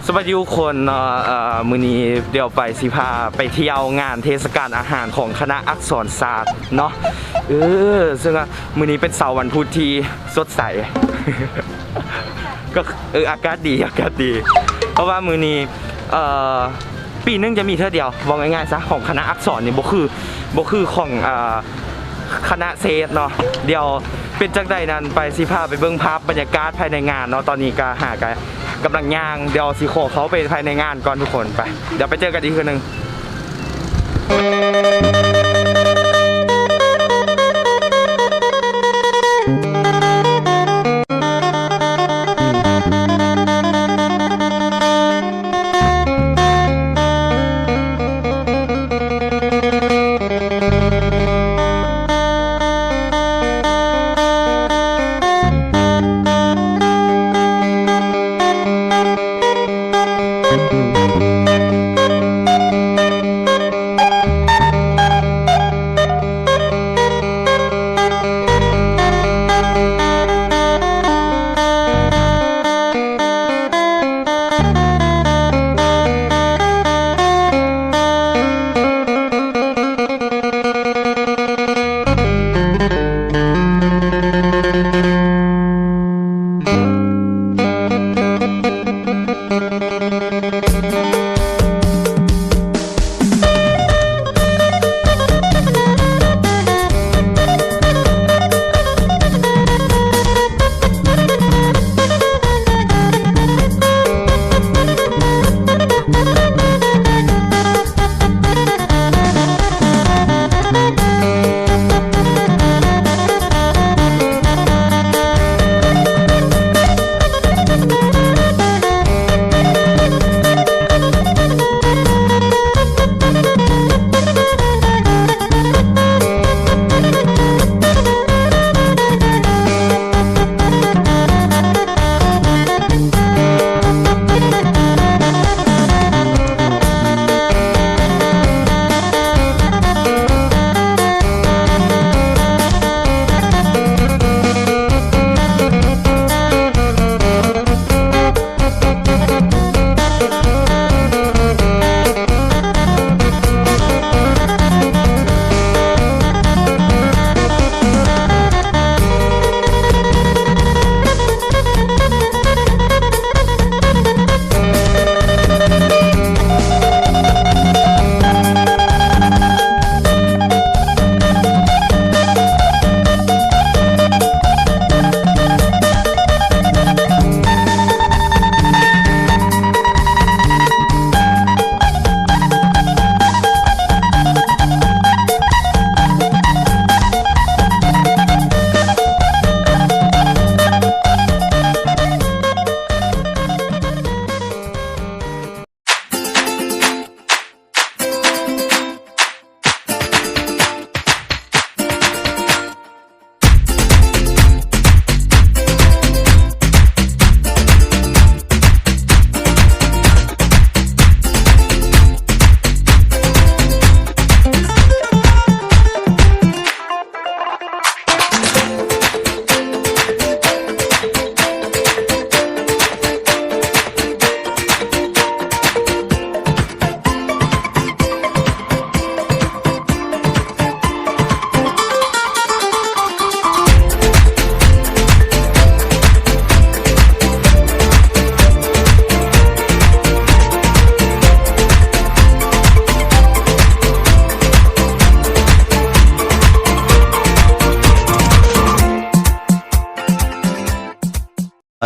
สวัสดีทุกคนมื้อนี้เดี๋ยวไปสิพาไปเที่ยวงานเทศกาลอาหารของคณะอักษรศาสตร์เนาะซึ่งมื้อนี้เป็นเสาร์วันพุธที่สดใส ก็อากาศดีเพราะว่ามื้อนี้ปีนึงจะมีเท่าเดียวบอกง่ายๆซะของคณะอักษรนี่บ่คือของคณะเศษเนาะเดี๋ยวเป็นจังใดนั้นไปสิพาไปเบิ่งภาพบรรยากาศภายในงานเนาะตอนนี้ก็หากกำลังย่างเดี๋ยวสิขอเขาไปภายในงานก่อนทุกคนไปเดี๋ยวไปเจอกันอีกทีนึง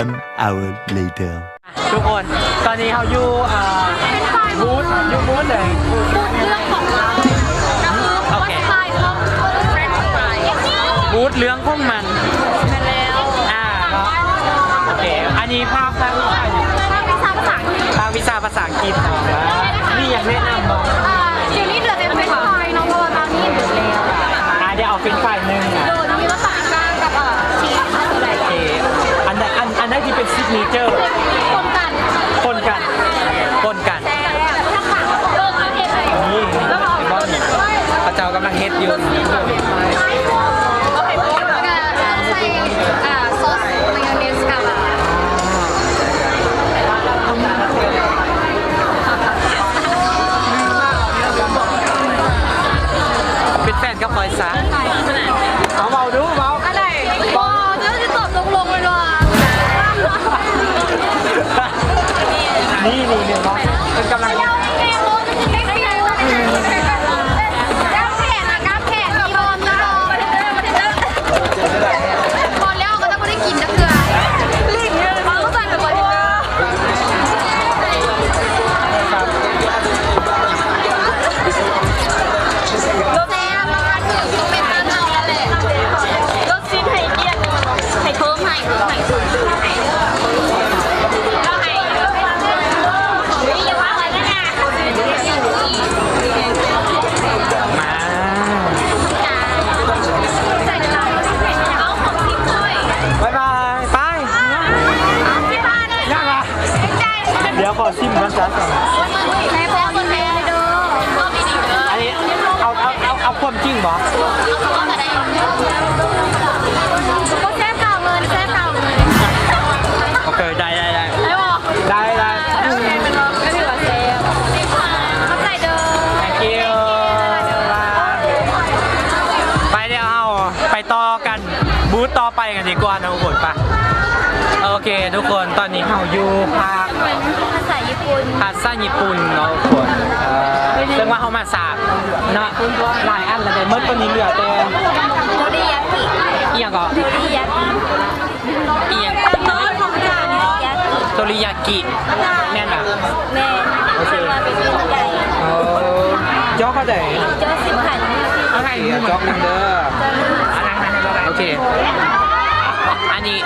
An hour later ทุกคนตอนนี้เขาอยู่บูธเลยพูดเรื่องของเราก็คือคนไทยเขาเฟรนช์ฟราย บูธเรื่องของมัน มาแล้วเนาะโอเคอันนี้ภาพวิชาภาษาอังกฤษนี่อยากแนะนำบอกเดี๋ยวนี้เหลือแต่เฟรนช์ฟรายเนาะเพราะว่าตอนนี้หมดแล้วเดี๋ยวเอาเป็นฝ่ายหนึ่งมีภาษากลางกับชีสอะไรโอเคอันนั้นที่เป็นซิกเนเจอร์คนกันนี่พระเจ้ากำลังเฮ็ดอยู่ ซอสมายองเนสกับ นี่เนี่ยเนาะเป็นกำลัง เดี๋ยวขอชิมนะจ๊ะอันนี้เอาความจริงบ่โอเคได้ Thank you ไปเดี๋ยวเอาไปต่อกันบูธต่อไปกันดีกว่านะทุกคนไปโอเคทุกคนตอนนี้เราอยู่ภาษาญี่ปุ่นเนาะทุกคนซึ่งว่าเขามาสาบเนาะหลายอันแล้วแต่เมื่อวันนี้เหลือแต่โทริยากิอีหยังก็โทริยากิแม่นอ่ะโอเคจ๊อกเขาได้เอาไงจ๊อกนึงเด้อโอเคอันนี้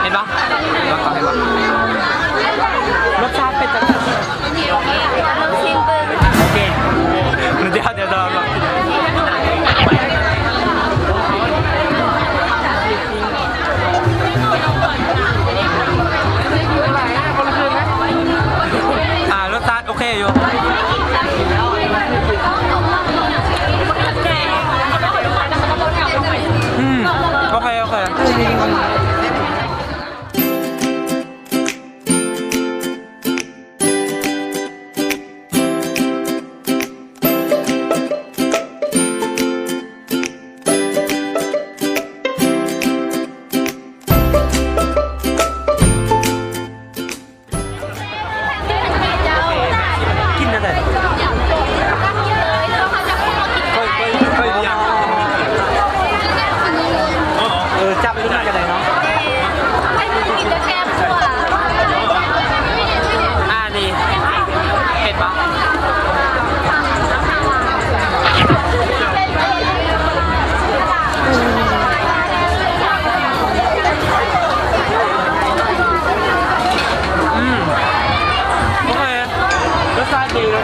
เห็นปะรสชาติเป็นจังไงโอเคเดี๋ยวลองรสชาติโอเคอยู่โอเคจับไปที่ไหนกันเลยเนาะนี่เห็นปะโอเครสชาติดีแบบ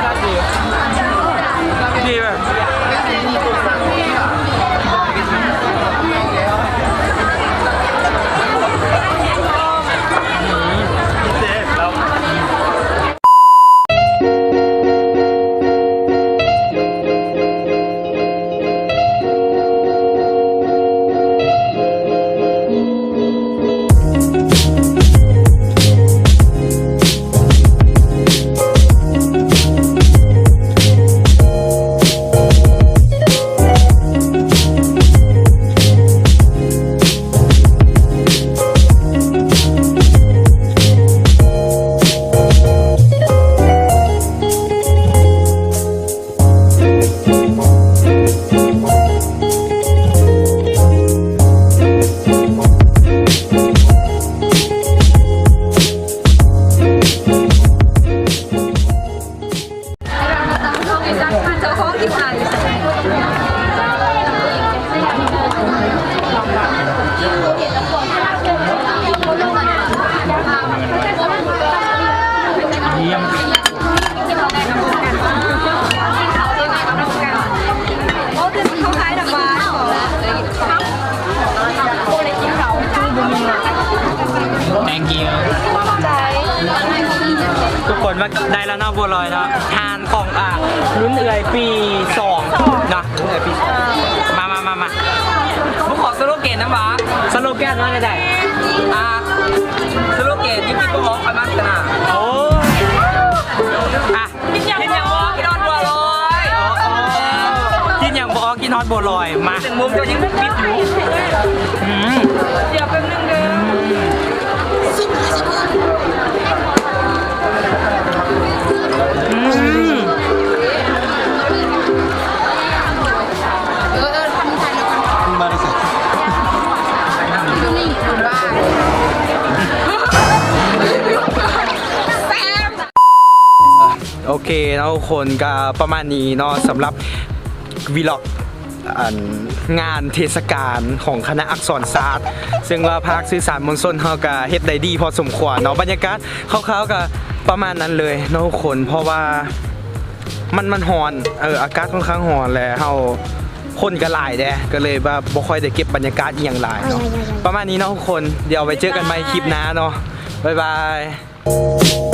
ทุกคนว่าได้แล้วเนาะบัวลอยเนาะทานของรุ่นเอื่อยปี2เนาะรุ่นเอื่อยปี2มาผมขอสโลแกนนะวะสโลแกนว่าไงสโลแกนยิ่งพี่ก็บอกไปมากขนาดโอ้กินอย่างบอกกินนอนบัวลอยกินอย่างบอกกินนอนบัวลอยมาถึงมุมจะยิ่งปิดอยู่เดี๋ยวแป๊บนึงเด้อ เคเนาะทุกคนก็ประมาณนี้เนาะสำหรับวีล็อกงานเทศกาลของคณะอักษรศาสตร์ซึ่งว่าภาคสื่อสารมวลชนเฮาก็เฮ็ดได้ดีพอสมควรเนาะบรรยากาศคร่าวๆก็ประมาณนั้นเลยเนาะทุกคนเพราะว่ามันร้อนอากาศค่อนข้างร้อนแหละเฮาคนก็หลายแด้ก็เลยว่าบ่ค่อยได้เก็บบรรยากาศอีหยังหลายเนาะประมาณนี้เนาะทุกคนเดี๋ยวไว้เจอกันใหม่คลิปหน้าเนาะบ๊ายบาย